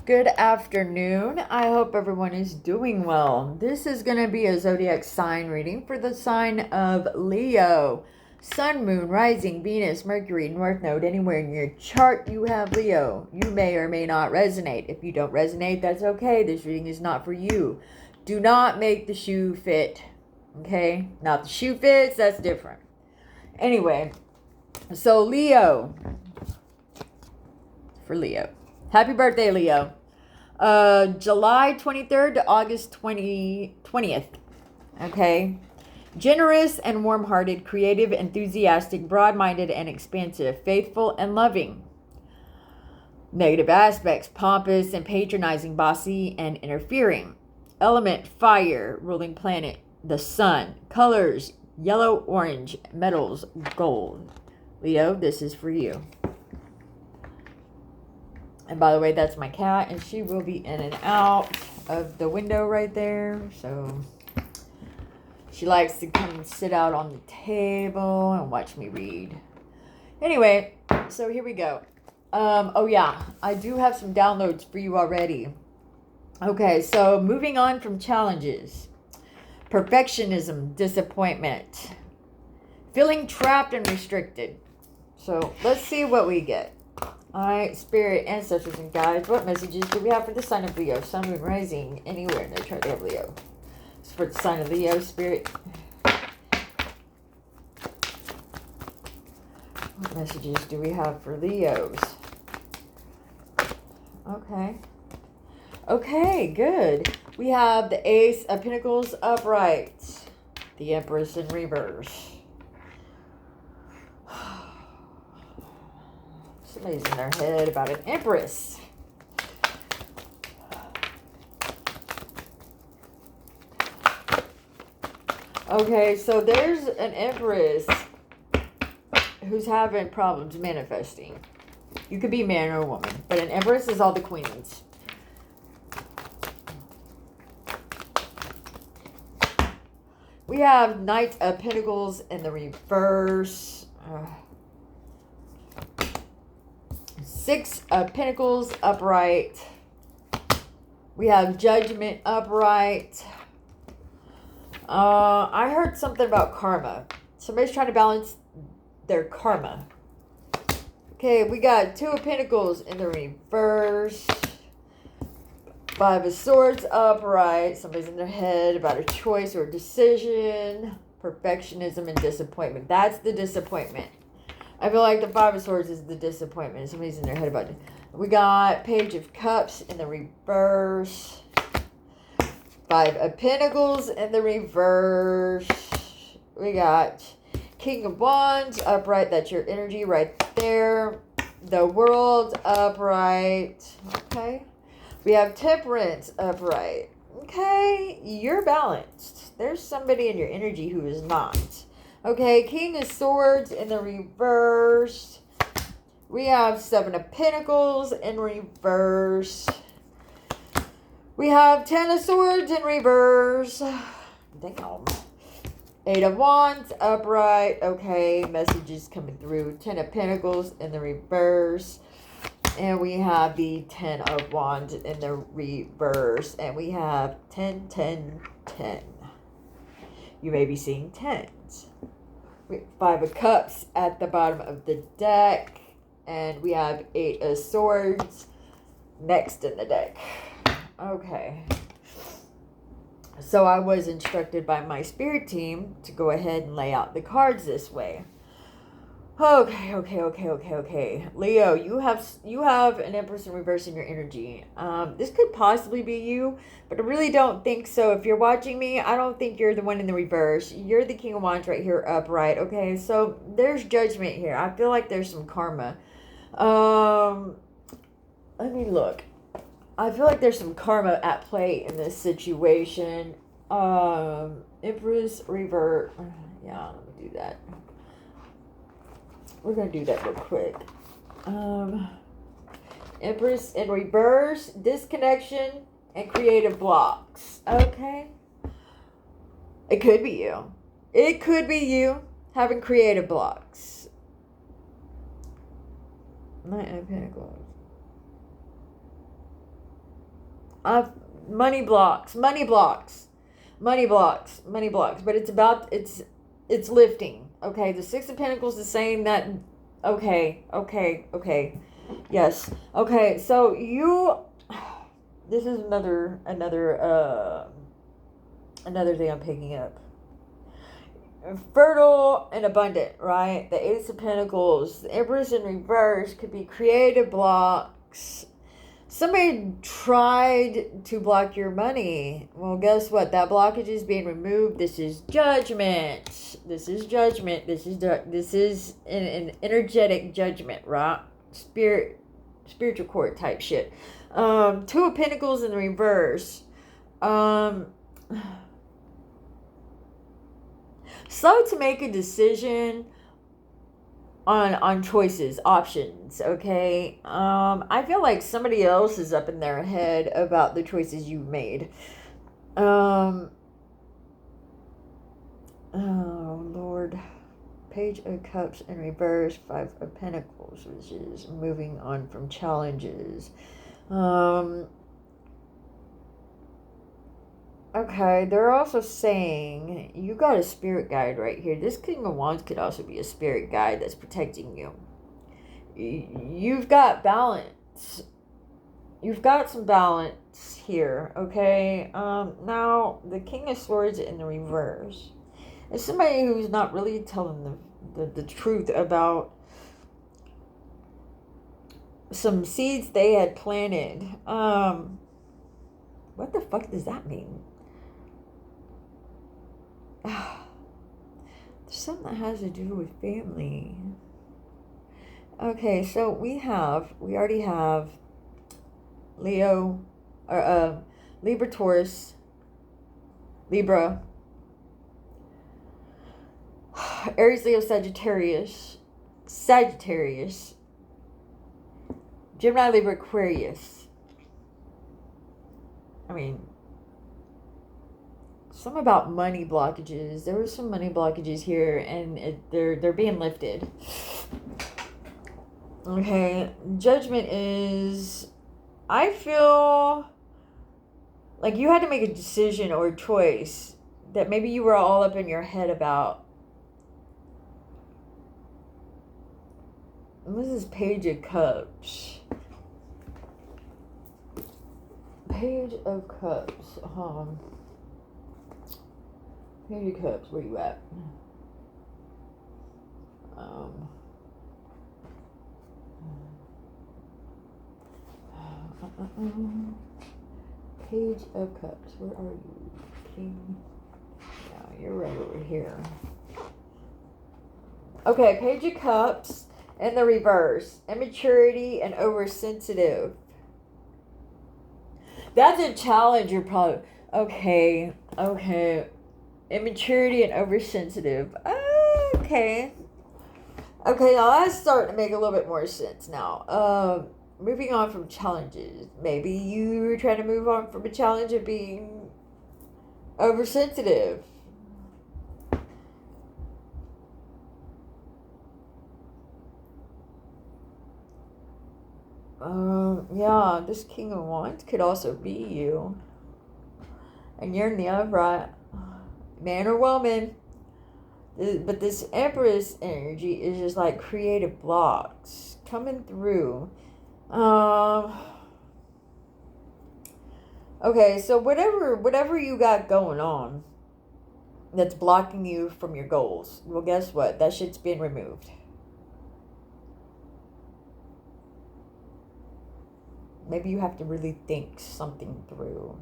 Good afternoon. I hope everyone is doing well. This is going to be a zodiac sign reading for the sign of Leo. Sun, Moon, Rising, Venus, Mercury, North Node. Anywhere in your chart you have Leo. You may or may not resonate. If you don't resonate, that's okay. This reading is not for you. Do not make the shoe fit. Okay? Not the shoe fits. That's different. Anyway, so Leo. For Leo. Happy birthday, Leo. July 23rd to August 20th. Okay. Generous and warm-hearted, creative, enthusiastic, broad-minded, and expansive, faithful and loving. Negative aspects: pompous and patronizing, bossy and interfering. Element: fire, ruling planet, the sun. Colors: yellow, orange, metals, gold. Leo, this is for you. And by the way, that's my cat, and she will be in and out of the window right there. So she likes to come and sit out on the table and watch me read. Anyway, so here we go. Oh yeah, I do have some downloads for you already. Okay, so moving on from challenges. Perfectionism, disappointment. Feeling trapped and restricted. So let's see what we get. Alright, Spirit, Ancestors, and Guides, what messages do we have for the sign of Leo? Sun, Moon, Rising, anywhere in the chart they have Leo. It's for the sign of Leo, Spirit. What messages do we have for Leos? Okay. Okay, good. We have the Ace of Pentacles upright. The Empress in reverse. Somebody's in their head about an empress. Okay, so there's an empress who's having problems manifesting. You could be a man or a woman, but an empress is all the queens. We have Knight of Pentacles in the reverse. Six of Pentacles upright. We have Judgment upright. I heard something about karma. Somebody's trying to balance their karma. Okay, we got Two of Pentacles in the reverse. Five of Swords upright. Somebody's in their head about a choice or a decision. Perfectionism and disappointment. That's the disappointment. I feel like the Five of Swords is the disappointment. Somebody's in their head about it. We got Page of Cups in the reverse. Five of Pentacles in the reverse. We got King of Wands upright. That's your energy right there. The World upright. Okay. We have Temperance upright. Okay. You're balanced. There's somebody in your energy who is not. Okay, King of Swords in the reverse. We have Seven of Pentacles in reverse. We have Ten of Swords in reverse. Damn. Eight of Wands upright. Okay, messages coming through. Ten of Pentacles in the reverse. And we have the Ten of Wands in the reverse. And we have 10, 10, 10. You may be seeing tens. Five of Cups at the bottom of the deck. And we have Eight of Swords next in the deck. Okay. So I was instructed by my spirit team to go ahead and lay out the cards this way. Okay. Leo, you have an Empress in reverse in your energy. This could possibly be you, but I really don't think so. If you're watching me, I don't think you're the one in the reverse. You're the King of Wands right here upright. Okay, so there's judgment here. I feel like there's some karma. Let me look. I feel like there's some karma at play in this situation. Empress revert. Yeah, let me do that. We're going to do that real quick. Empress in reverse, disconnection, and creative blocks. Okay. It could be you. It could be you having creative blocks. Knight of Pentacles. Money blocks, money blocks, money blocks, money blocks. But it's lifting. Okay, the Six of Pentacles is saying that. Okay, okay, okay. Yes. Okay, so this is another thing I'm picking up. Fertile and abundant, right? The Ace of Pentacles, the Empress in reverse could be creative blocks. Somebody tried to block your money. Well, guess what? That blockage is being removed. This is judgment. This is judgment. This is an energetic judgment, right? Spiritual court type shit. Two of Pentacles in the reverse. Slow to make a decision on choices, options, okay? I feel like somebody else is up in their head about the choices you've made. Oh, Lord. Page of Cups in reverse, Five of Pentacles, which is moving on from challenges. Okay, they're also saying you got a spirit guide right here. This King of Wands could also be a spirit guide that's protecting you. You've got balance. You've got some balance here, okay? Now, the King of Swords in the reverse is somebody who's not really telling the truth about some seeds they had planted. What the fuck does that mean? There's something that has to do with family. Okay, so we already have Leo, or Libra, Taurus, Libra, Aries, Leo, Sagittarius, Gemini, Libra, Aquarius. I mean, some about money blockages. There were some money blockages here, and they're being lifted. Okay, judgment is, I feel like you had to make a decision or a choice that maybe you were all up in your head about. What is this Page of Cups? Page of Cups. Page of Cups, where you at? Page of Cups, where are you, King? Yeah, you're right over here. Okay, Page of Cups in the reverse. Immaturity and oversensitive. That's a challenge. You're probably okay. Immaturity and oversensitive. Okay, now that's starting to make a little bit more sense now. Moving on from challenges. Maybe you were trying to move on from a challenge of being oversensitive. Yeah, this King of Wands could also be you. And you're in the upright. Man or woman. But this Empress energy is just like creative blocks coming through. Okay, so whatever you got going on that's blocking you from your goals, well, guess what? That shit's being removed. Maybe you have to really think something through,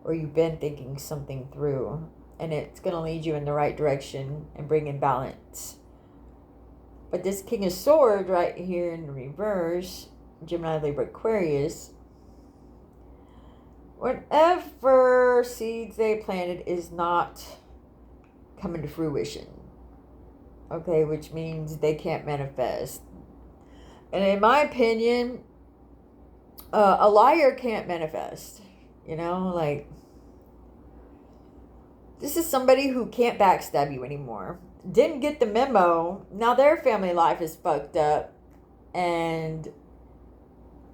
or you've been thinking something through, and it's going to lead you in the right direction and bring in balance. But this King of Swords right here in the reverse, Gemini, Libra, Aquarius, whatever seeds they planted is not coming to fruition. Okay, which means they can't manifest. And in my opinion, a liar can't manifest. You know, like, this is somebody who can't backstab you anymore. Didn't get the memo. Now their family life is fucked up. And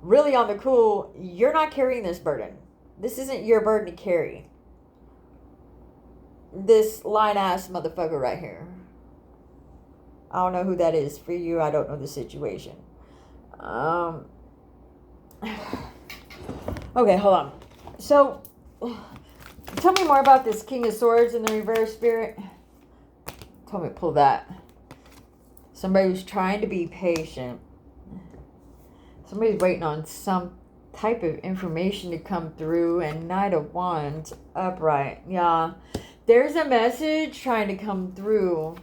really on the cool, you're not carrying this burden. This isn't your burden to carry. This lying ass motherfucker right here. I don't know who that is for you. I don't know the situation. Okay, hold on. So, tell me more about this King of Swords in the reverse, Spirit. Tell me to pull that. Somebody who's trying to be patient. Somebody's waiting on some type of information to come through. And Knight of Wands upright. Yeah. There's a message trying to come through.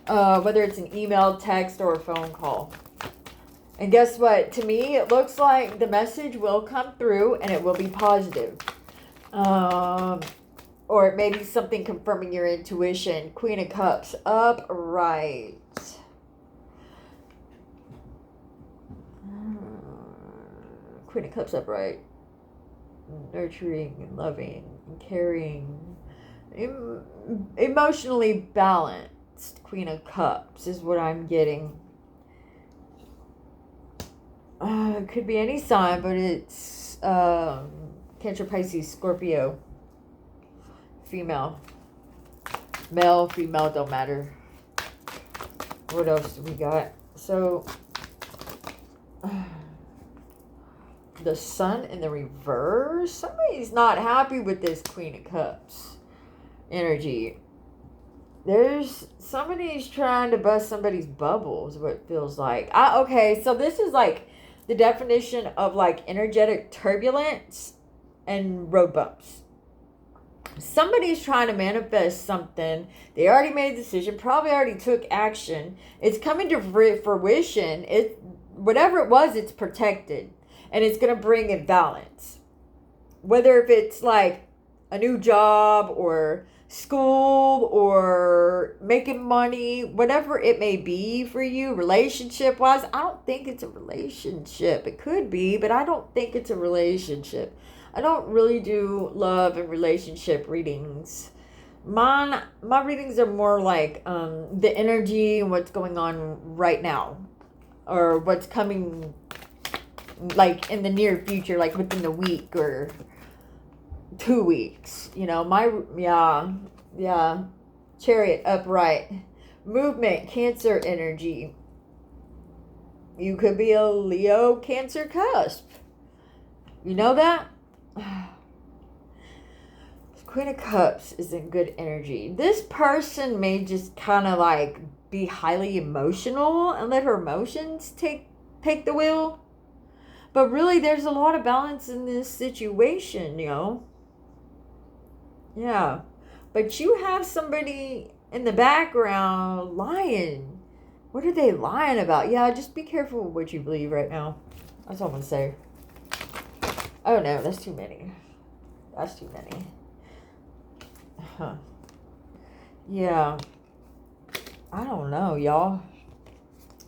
Whether it's an email, text, or a phone call. And guess what? To me, it looks like the message will come through and it will be positive. Or it may be something confirming your intuition. Queen of Cups upright. Queen of Cups upright. Nurturing and loving and caring. Emotionally balanced. Queen of Cups is what I'm getting. It could be any sign, but it's Cancer, Pisces, Scorpio. Female. Male, female, don't matter. What else do we got? So, the Sun in the reverse. Somebody's not happy with this Queen of Cups energy. There's somebody's trying to bust somebody's bubble is what it feels like. Okay, so this is like the definition of like energetic turbulence and road bumps. Somebody's trying to manifest something. They already made a decision, probably already took action. It's coming to fruition. Whatever it was, it's protected. And it's going to bring in balance. Whether if it's like a new job or school or making money, whatever it may be for you, relationship wise. I don't think it's a relationship. It could be, but I don't think it's a relationship. I don't really do love and relationship readings. My readings are more like the energy and what's going on right now, or what's coming like in the near future, like within the week or 2 weeks. You know, yeah. Chariot upright. Movement, Cancer energy. You could be a Leo Cancer cusp. You know that? Queen of Cups is in good energy. This person may just kind of like be highly emotional and let her emotions take the wheel. But really, there's a lot of balance in this situation, you know. Yeah. But you have somebody in the background lying. What are they lying about? Yeah, just be careful with what you believe right now. That's all I'm going to say. Oh, no, that's too many. That's too many. Huh. Yeah. I don't know, y'all.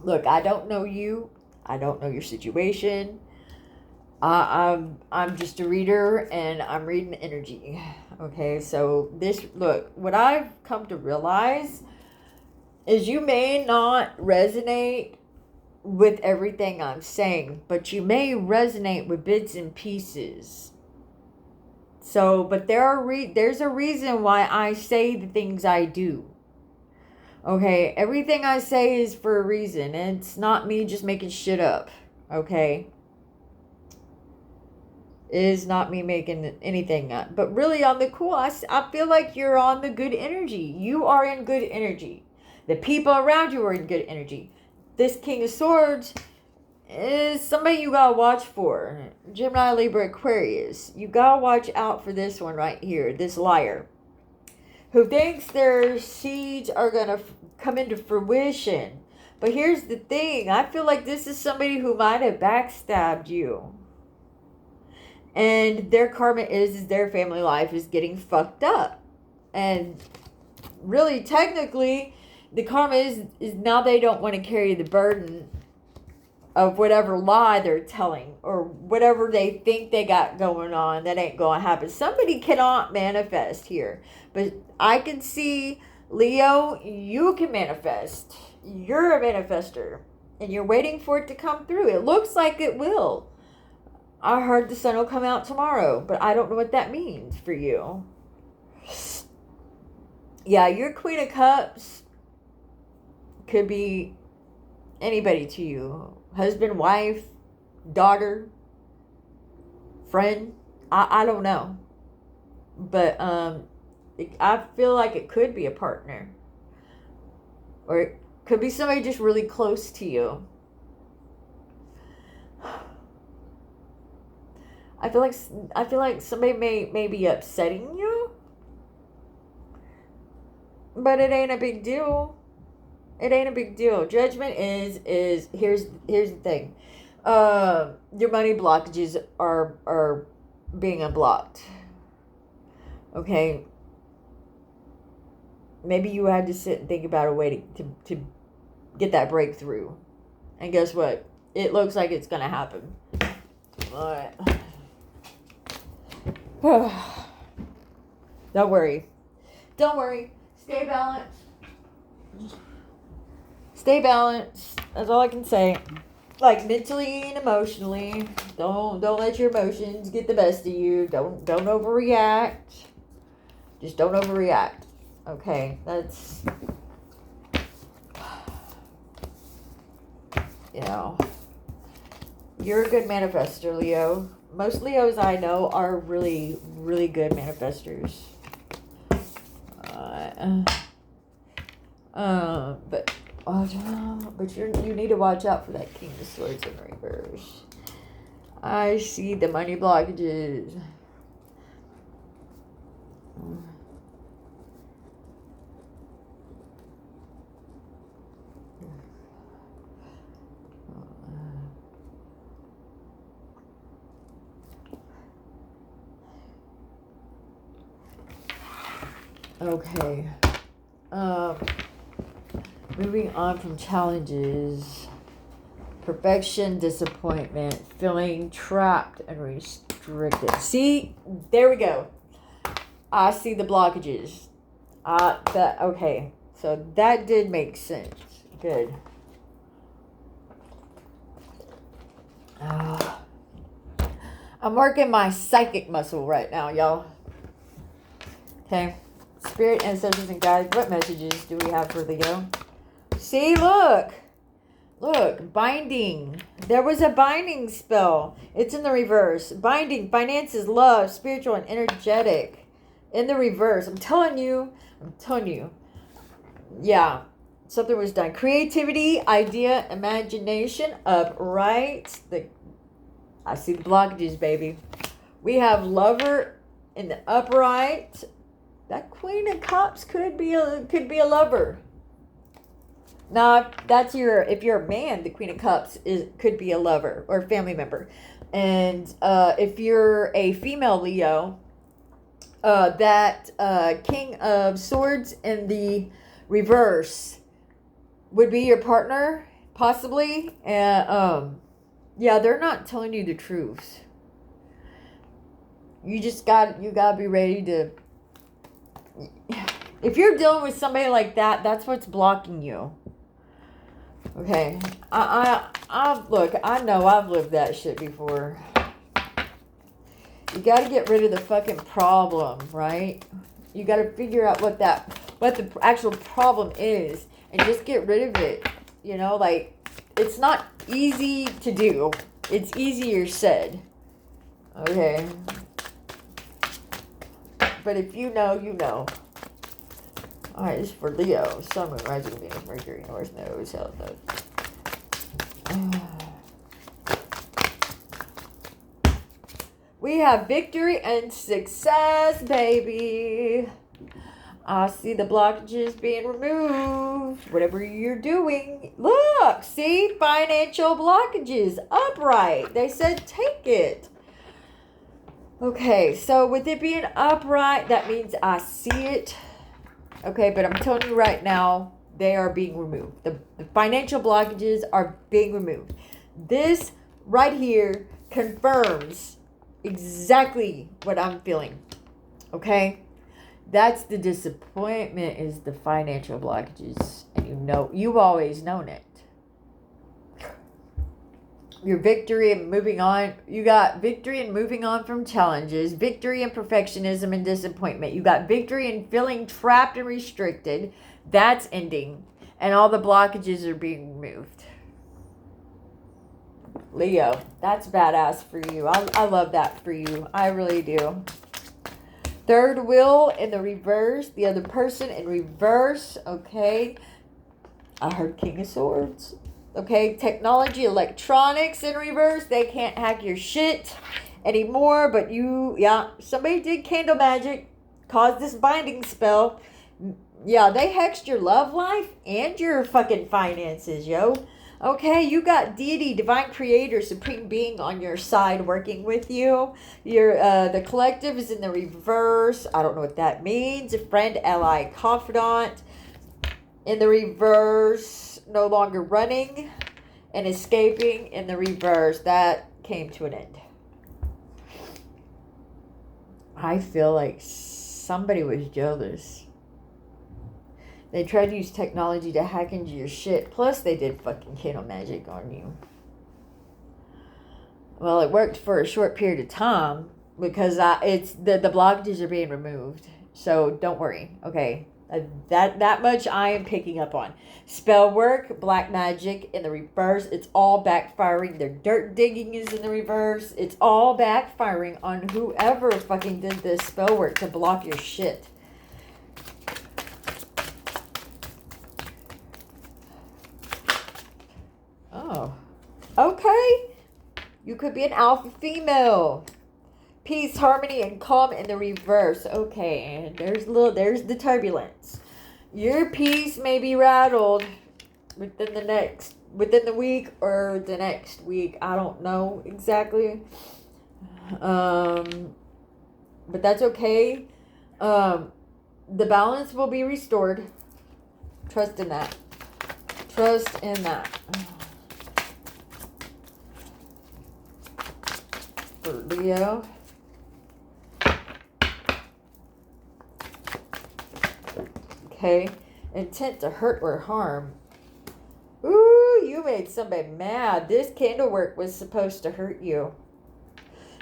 Look, I don't know you. I don't know your situation. I'm just a reader, and I'm reading energy. Okay, so look, what I've come to realize is you may not resonate with everything I'm saying, but you may resonate with bits and pieces. So, but there's a reason why I say the things I do. Okay, everything I say is for a reason. And it's not me just making shit up. Okay? It is not me making anything up. But really, on the cool, I feel like you're on the good energy. You are in good energy. The people around you are in good energy. This King of Swords is somebody you gotta watch for. Gemini, Libra, Aquarius. You gotta watch out for this one right here. This liar. Who thinks their seeds are going to come into fruition. But here's the thing. I feel like this is somebody who might have backstabbed you. And their karma is their family life is getting fucked up. And really, technically, the karma is now they don't want to carry the burden of whatever lie they're telling or whatever they think they got going on that ain't going to happen. Somebody cannot manifest here. But I can see, Leo, you can manifest. You're a manifester. And you're waiting for it to come through. It looks like it will. I heard the sun will come out tomorrow, but I don't know what that means for you. Yeah, your Queen of Cups could be anybody to you. Husband, wife, daughter, friend. I don't know. But I feel like it could be a partner. Or it could be somebody just really close to you. I feel like somebody may be upsetting you. But it ain't a big deal. It ain't a big deal. Judgment is here's the thing. Your money blockages are being unblocked. Okay. Maybe you had to sit and think about a way to get that breakthrough. And guess what? It looks like it's gonna happen. Alright. Don't worry. Don't worry. Stay balanced. Stay balanced. That's all I can say. Like mentally and emotionally. Don't let your emotions get the best of you. Don't overreact. Just don't overreact. Okay, that's, you know, you're a good manifester, Leo. Most Leos I know are really, really good manifestors. But you need to watch out for that King of Swords in reverse. I see the money blockages. Okay. Moving on from challenges. Perfection, disappointment, feeling trapped and restricted. See, there we go. I see the blockages. Okay. So that did make sense. Good. I'm working my psychic muscle right now, y'all. Okay. Spirit, ancestors, and guides. What messages do we have for Leo? See, look. Look, binding. There was a binding spell. It's in the reverse. Binding, finances, love, spiritual, and energetic. In the reverse. I'm telling you. Yeah. Something was done. Creativity, idea, imagination, upright. I see the blockages, baby. We have lover in the upright. That Queen of Cups could be a lover. Now, if you're a man, the Queen of Cups could be a lover or a family member. And if you're a female Leo, that King of Swords in the reverse would be your partner, possibly. And yeah, they're not telling you the truth. You gotta be ready to. If you're dealing with somebody like that, that's what's blocking you. Okay, look, I know I've lived that shit before. You gotta get rid of the fucking problem, right? You gotta figure out what the actual problem is, and just get rid of it. You know, like, it's not easy to do. It's easier said. Okay. But if you know, you know. Alright, this is for Leo. Sun, Moon, Rising, Venus, Mercury, North Node, South Node. We have victory and success, baby. I see the blockages being removed. Whatever you're doing. Look, see? Financial blockages. Upright. They said take it. Okay, so with it being upright, that means I see it. Okay, but I'm telling you right now, they are being removed. The financial blockages are being removed. This right here confirms exactly what I'm feeling. Okay? That's the disappointment, is the financial blockages. And you've always known it. your victory and moving on. You got victory and moving on from challenges, victory and perfectionism and disappointment. You got victory and feeling trapped and restricted. That's ending. And all the blockages are being removed. Leo, that's badass for you. I love that for you. I really do. Third wheel in the reverse. The other person in reverse. Okay. I heard King of Swords. Okay. Technology, electronics in reverse. They can't hack your shit anymore. But you, yeah. Somebody did candle magic. Caused this binding spell. Yeah, they hexed your love life and your fucking finances, yo. Okay, you got deity, divine creator, supreme being on your side working with you. Your the collective is in the reverse. I don't know what that means. A friend, ally, confidant. In the reverse, no longer running and escaping. In the reverse, that came to an end. I feel like somebody was jealous. They tried to use technology to hack into your shit. Plus, they did fucking candle magic on you. Well, it worked for a short period of time because it's the blockages are being removed. So don't worry. Okay, that much I am picking up on. Spell work, black magic in the reverse. It's all backfiring. Their dirt digging is in the reverse. It's all backfiring on whoever fucking did this spell work to block your shit. Oh, okay. You could be an alpha female. Peace, harmony, and calm in the reverse. Okay, and there's the turbulence. Your peace may be rattled within the week or the next week. I don't know exactly. But that's okay. The balance will be restored. Trust in that. Trust in that. For Leo. Okay. Intent to hurt or harm. Ooh, you made somebody mad. This candle work was supposed to hurt you.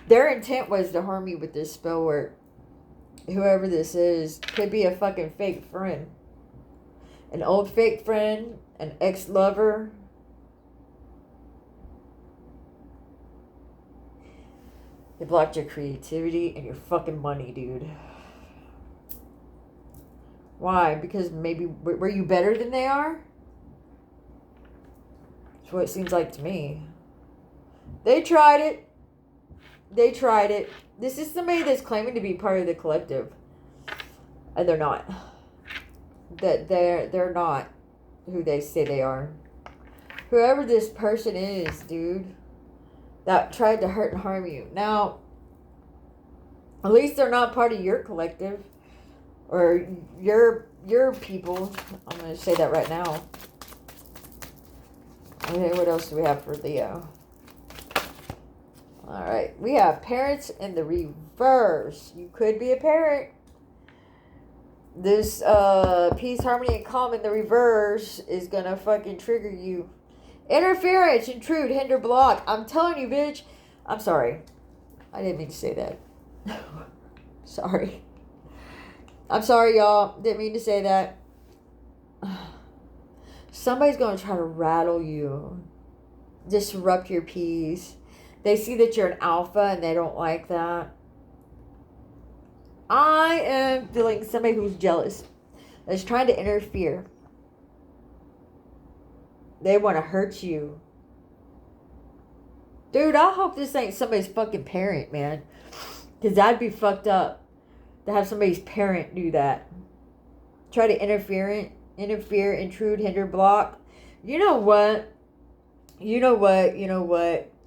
Their intent was to harm you with this spell work. Whoever this is could be a fucking fake friend. An old fake friend, an ex-lover. They blocked your creativity and your fucking money, dude. Why? Because maybe, were you better than they are? That's what it seems like to me. They tried it. They tried it. This is somebody that's claiming to be part of the collective. And they're not. They're not who they say they are. Whoever this person is, dude, that tried to hurt and harm you. Now, at least they're not part of your collective or your people. I'm going to say that right now. Okay, what else do we have for Leo? All right, we have parents in the reverse. You could be a parent. This peace, harmony, and calm in the reverse is going to fucking trigger you. Interference, intrude, hinder, block. I'm telling you, bitch. I'm sorry. I didn't mean to say that. Sorry. I'm sorry, y'all. Didn't mean to say that. Somebody's going to try to rattle you. Disrupt your peace. They see that you're an alpha and they don't like that. I am feeling somebody who's jealous. That's trying to interfere. They want to hurt you. Dude, I hope this ain't somebody's fucking parent, man. Because that'd be fucked up. To have somebody's parent do that. Try to interfere, intrude, hinder, block. You know what?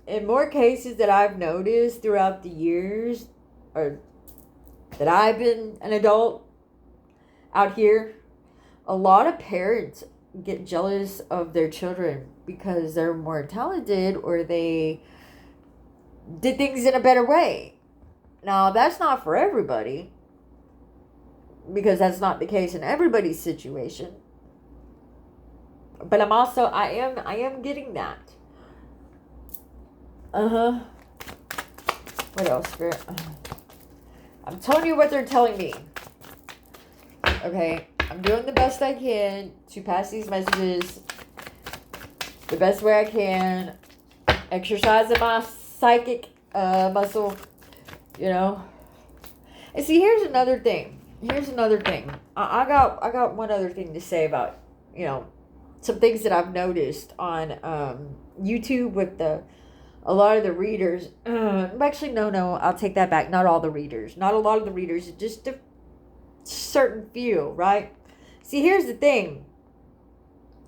In more cases that I've noticed throughout the years, or that I've been an adult out here, a lot of parents get jealous of their children because they're more talented or they did things in a better way. Now, that's not for everybody, because that's not the case in everybody's situation. But I am getting that. Uh-huh. What else, Spirit? I'm telling you what they're telling me. Okay? I'm doing the best I can to pass these messages the best way I can. Exercising my psychic muscle, you know. And see, here's another thing. I got one other thing to say about, you know, some things that I've noticed on YouTube with a lot of the readers. Actually, no, I'll take that back. Not all the readers. Not a lot of the readers. Just a certain few, right? See, here's the thing.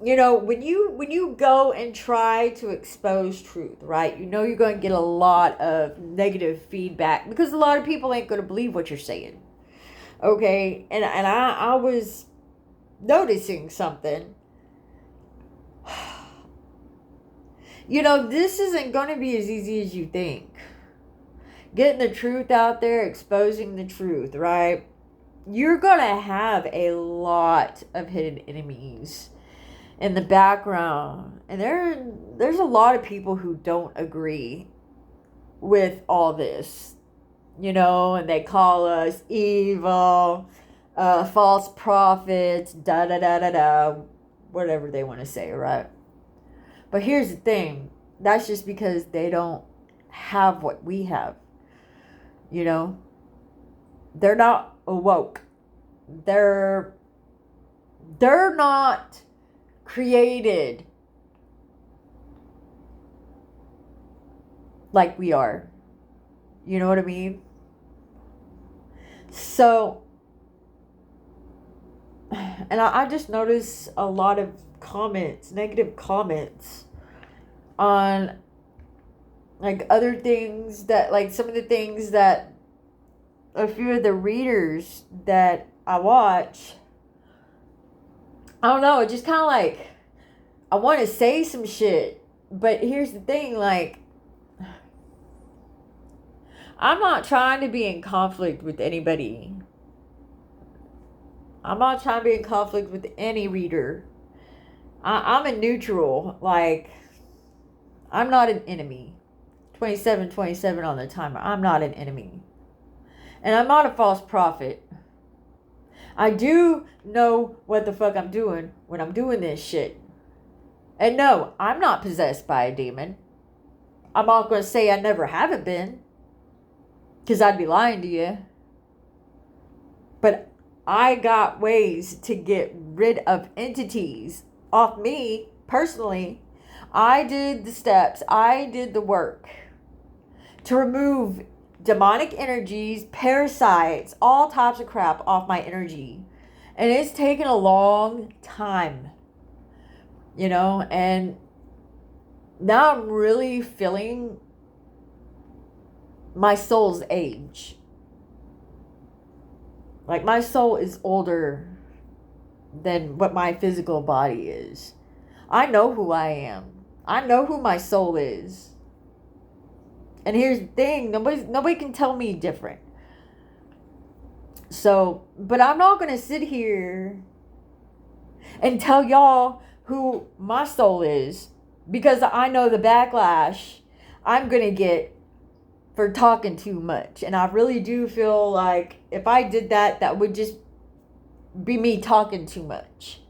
You know, when you go and try to expose truth, right? You know you're going to get a lot of negative feedback because a lot of people ain't going to believe what you're saying. Okay? And I was noticing something. You know, this isn't going to be as easy as you think. Getting the truth out there, exposing the truth, right? You're going to have a lot of hidden enemies in the background. And there's a lot of people who don't agree with all this. You know, and they call us evil, false prophets, da-da-da-da-da, whatever they want to say, right? But here's the thing. That's just because they don't have what we have. You know? They're not awoke. They're not created like we are. You know what I mean? So, and I just noticed a lot of comments, negative comments on like other things that, like some of the things that a few of the readers that I watch, I don't know, it just kind of like, I want to say some shit, but here's the thing, like, I'm not trying to be in conflict with anybody. I'm not trying to be in conflict with any reader. I'm a neutral. Like, I'm not an enemy. 27 on the timer. I'm not an enemy. And I'm not a false prophet. I do know what the fuck I'm doing when I'm doing this shit. And no, I'm not possessed by a demon. I'm not going to say I never haven't been, because I'd be lying to you. But I got ways to get rid of entities off me personally. I did the steps. I did the work to remove demonic energies, parasites, all types of crap off my energy. And it's taken a long time. You know, and now I'm really feeling my soul's age. Like, my soul is older than what my physical body is. I know who I am. I know who my soul is. And here's the thing, nobody can tell me different. So, but I'm not going to sit here and tell y'all who my soul is, because I know the backlash I'm going to get for talking too much. And I really do feel like if I did that, that would just be me talking too much.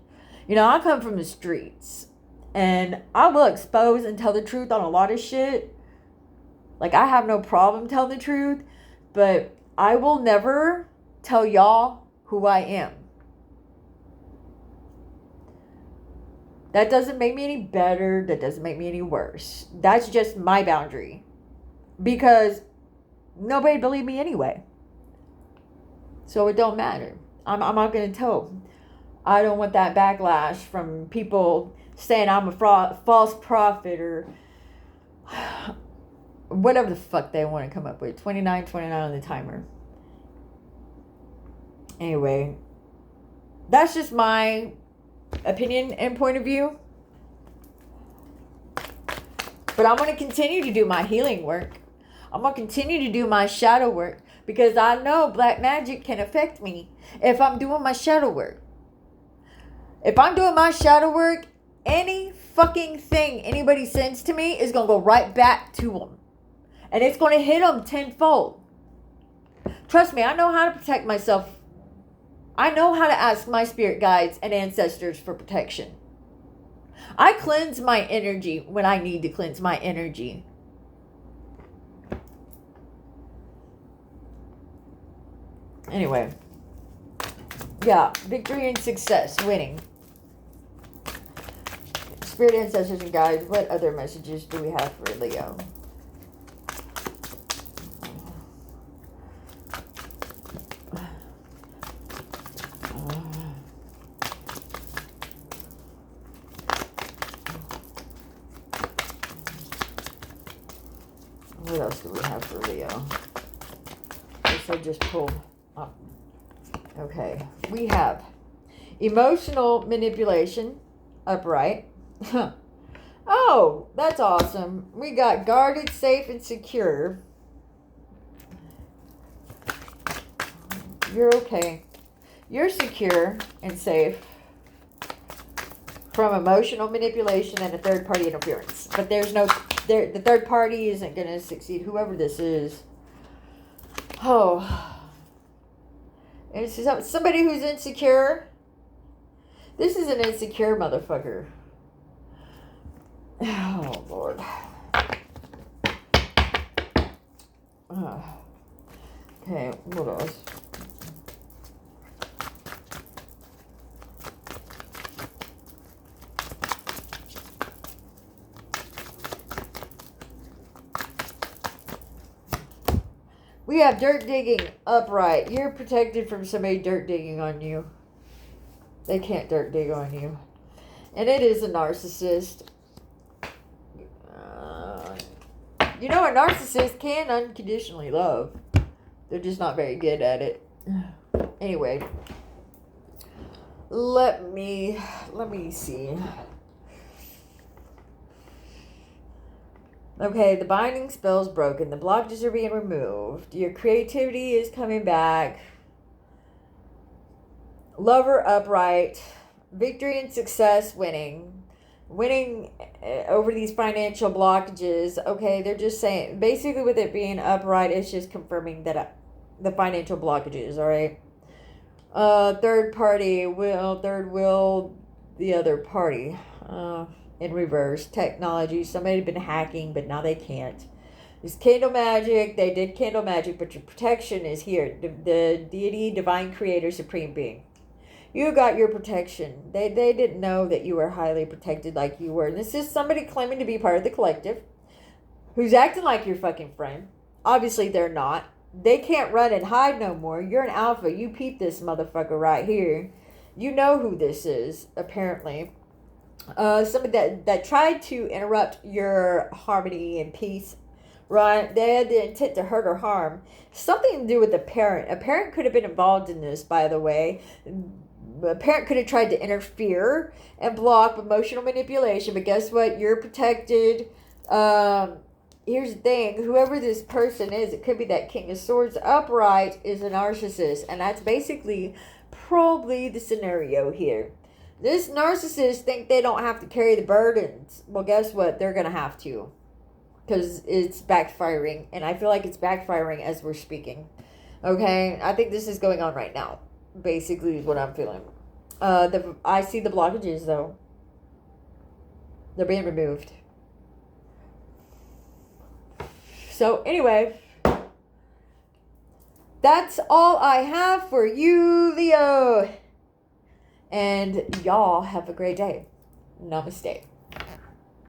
You know, I come from the streets, and I will expose and tell the truth on a lot of shit. Like, I have no problem telling the truth, but I will never tell y'all who I am. That doesn't make me any better. That doesn't make me any worse. That's just my boundary. Because nobody believed me anyway. So it don't matter. I'm not going to tell. I don't want that backlash from people saying I'm a false prophet or whatever the fuck they want to come up with. 29 on the timer. Anyway, that's just my opinion and point of view. But I'm going to continue to do my healing work. I'm going to continue to do my shadow work, because I know black magic can affect me if I'm doing my shadow work. If I'm doing my shadow work, any fucking thing anybody sends to me is going to go right back to them. And it's going to hit them tenfold. Trust me, I know how to protect myself. I know how to ask my spirit guides and ancestors for protection. I cleanse my energy when I need to cleanse my energy. Anyway. Yeah, victory and success, winning. Spirit, ancestors, and guides, what other messages do we have for Leo? What else do we have for Leo? This I just pulled up. Okay, we have emotional manipulation, upright. Oh, that's awesome. We got guarded, safe, and secure. You're okay. You're secure and safe from emotional manipulation and a third-party interference. But there's no... the third party isn't going to succeed. Whoever this is. Oh... It's somebody who's insecure. This is an insecure motherfucker. Oh, Lord. Okay, what else? We have dirt digging upright. You're protected from somebody dirt digging on you. They can't dirt dig on you. And it is a narcissist. You know, a narcissist can unconditionally love. They're just not very good at it. Anyway. Let me see. Okay, the binding spell's broken. The blockages are being removed. Your creativity is coming back. Lover upright. Victory and success winning. Winning over these financial blockages. Okay, they're just saying, basically with it being upright, it's just confirming that the financial blockages, alright? Third party will, the other party. In reverse, technology. Somebody had been hacking, but now they can't. It's candle magic. They did candle magic, but your protection is here. The deity, divine creator, supreme being. You got your protection. They didn't know that you were highly protected like you were. And this is somebody claiming to be part of the collective who's acting like your fucking friend. Obviously, they're not. They can't run and hide no more. You're an alpha. You peep this motherfucker right here. You know who this is, apparently. Somebody that tried to interrupt your harmony and peace, right? They had the intent to hurt or harm. Something to do with a parent. A parent could have been involved in this, by the way. A parent could have tried to interfere and block emotional manipulation, but guess what? You're protected. Here's the thing. Whoever this person is, it could be that King of Swords upright is a narcissist, and that's basically probably the scenario here. This narcissist think they don't have to carry the burdens. Well, guess what? They're going to have to. Because it's backfiring. And I feel like it's backfiring as we're speaking. Okay? I think this is going on right now. Basically is what I'm feeling. I see the blockages, though. They're being removed. So, anyway. That's all I have for you, Leo. And y'all have a great day. Namaste.